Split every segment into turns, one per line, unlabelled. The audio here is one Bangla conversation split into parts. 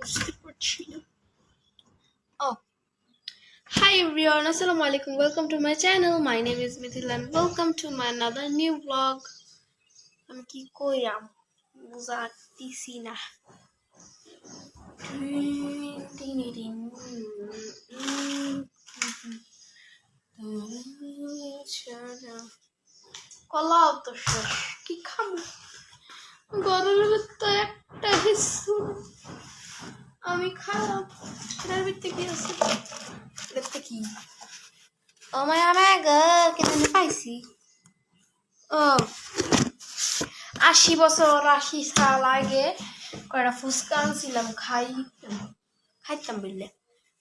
আসতে পারছি না। Oh, hi everyone, assalamu alaikum. Welcome to my channel. My name is Mithil and welcome to my another new vlog. আমি কি কইরাম বুঝাতেছি না। কলাও তো শেষ, কি খাবো? গরমের তো একটা কিছু আমি খারাপ। এটার ভিতরে কি আছে? এটাতে কি? ও মাই কেন পাইছি? ও 80 বছর 80 সাল আগে কয়টা ফুচকা আনছিলাম, খাইতাম বুঝলে।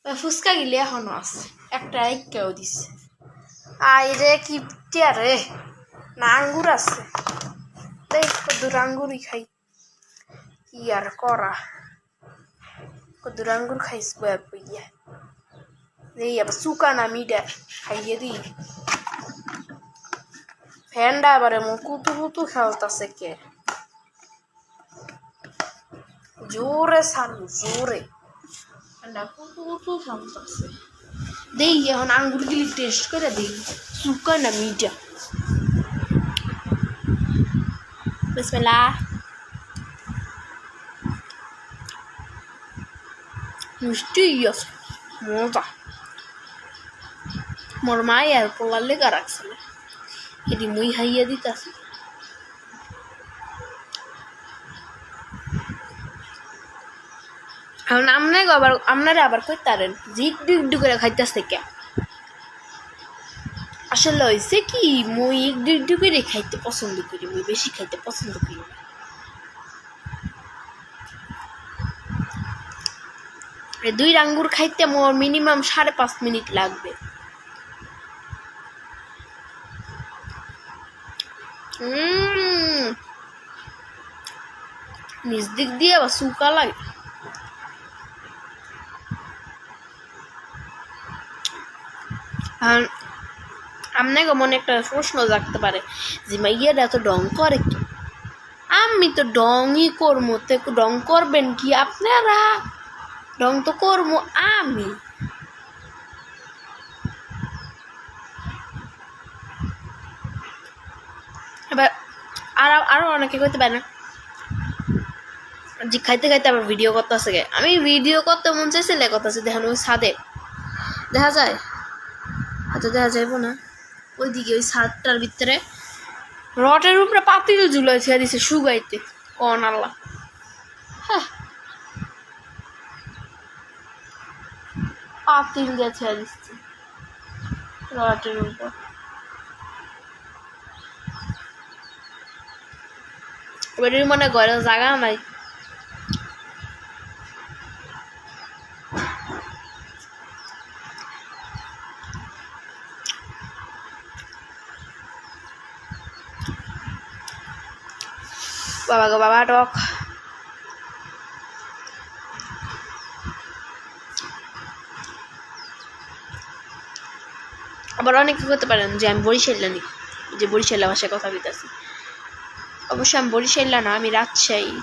ফুচকা গিলে এখনো আছে, একটা কেউ দিছে। আই রে কি রে না, আঙ্গুর আছে, কদ্দুর আঙ্গুরই খাই, কি আর করা। কদ্দুর আঙ্গুর খাইস বয়া বইয়া এই আবার চুকা না মিডা খাইয়ে দিই। ফ্যানটা আবার এমন কুতু কুতু খেলতাছে কে, জোরে চালু জোরে, ফ্যানটা কুতু কুতু খেলতাছে। দেই এখন আঙ্গুর গিলি টেস্ট করে দেই, চুকা না মিডা। বিসমিল্লাহ। মিষ্টি আছে, মজা। মোর মাই আর পোলার লেগা রাখছিল, এটি মুই হাইয়া দিতাছি। এখন আপনারা আবার কইতারেন যে একটু করে খাইতেছে কে। আসলে হয়েছে কি, মুই একটু করে খাইতে পছন্দ করি, মুই বেশি খাইতে পছন্দ করি না। দুই আঙ্গুর খাইতে মোর মিনিমাম 5.5 মিনিট লাগবে। নিজ দিক দিয়ে আবার শুকা লাগে। আপনাকে মনে একটা প্রশ্ন জাগতে পারে যে মাইয়াটা এত ডং করে কি? আমি তো ডংই করবো, তো ডং করবেন কি আপনারা? ডং তো করবো আমি। এবার আরো অনেকে করতে পারে না যে খাইতে খাইতে আবার ভিডিও করতে আসে গে। আমি ভিডিও করতে মন চাইছে করতেছে, দেখেন ওই ছাদে দেখা যায়, হয়তো দেখা যাইব না, ওইদিকে ওই ছাদটার ভিতরে রটের উপরে পাতিল ঝুলাই ছেড়ে দিছে শুগাইতে। কন আল্লাহ, হ্যাঁ পাতিল দিয়ে ছেড়ে দিচ্ছে রটের উপর। এবার মনে ঘরে জায়গা নাই, বাবা গো বাবা টক। আবার অনেকে করতে পারেন যে আমি বরিশাইলা নি, যে বরিশাইলা ভাষায় কথা বলতেছি। অবশ্য আমি বরিশাইলা না, আমি রাজশাহী।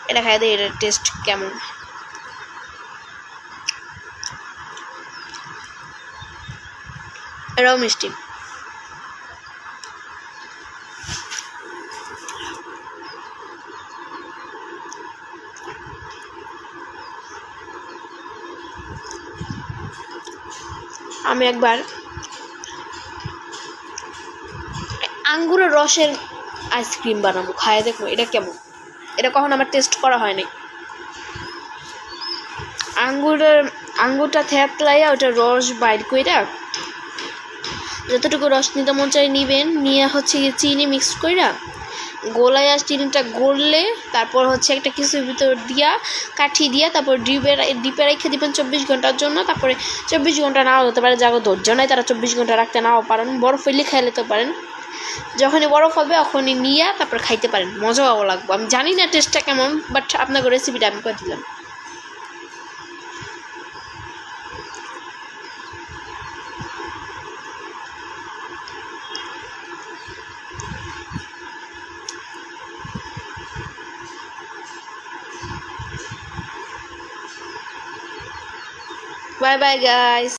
এটা খাই দেয়, এটার টেস্ট কেমন। এটাও মিষ্টি। আমি একবার আঙ্গুরের রসের আইসক্রিম বানাবো, খাই দেখবো এটা কেমন। এটা কখন আমার টেস্ট করা হয়নি। আঙ্গুরটা থেতলাইয়া ওটা রস বাইর কইরা, যতটুকু রস নিতে মন চাই নিবেন, নিয়ে হচ্ছে চিনি মিক্স কইরা গোলাইয়া, চিনিটা গড়লে তারপর হচ্ছে একটা কিছুর ভিতর দিয়া কাঠি দিয়া তারপর ডিপে রেখে দিবেন 24 ঘন্টার জন্য। তারপরে 24 ঘন্টা নাও হতে পারে, যাগো ধৈর্য নাই তারা 24 ঘন্টা রাখতে নাও পারেন, বরফ হইলে খাইলে তো পারেন। যখনই বরফ হবে তখনই নিয়ে তারপর খাইতে পারেন, মজাও লাগবে। আমি জানি না টেস্টটা কেমন, বাট আপনাকে রেসিপিটা আমি করে দিলাম। Bye bye guys.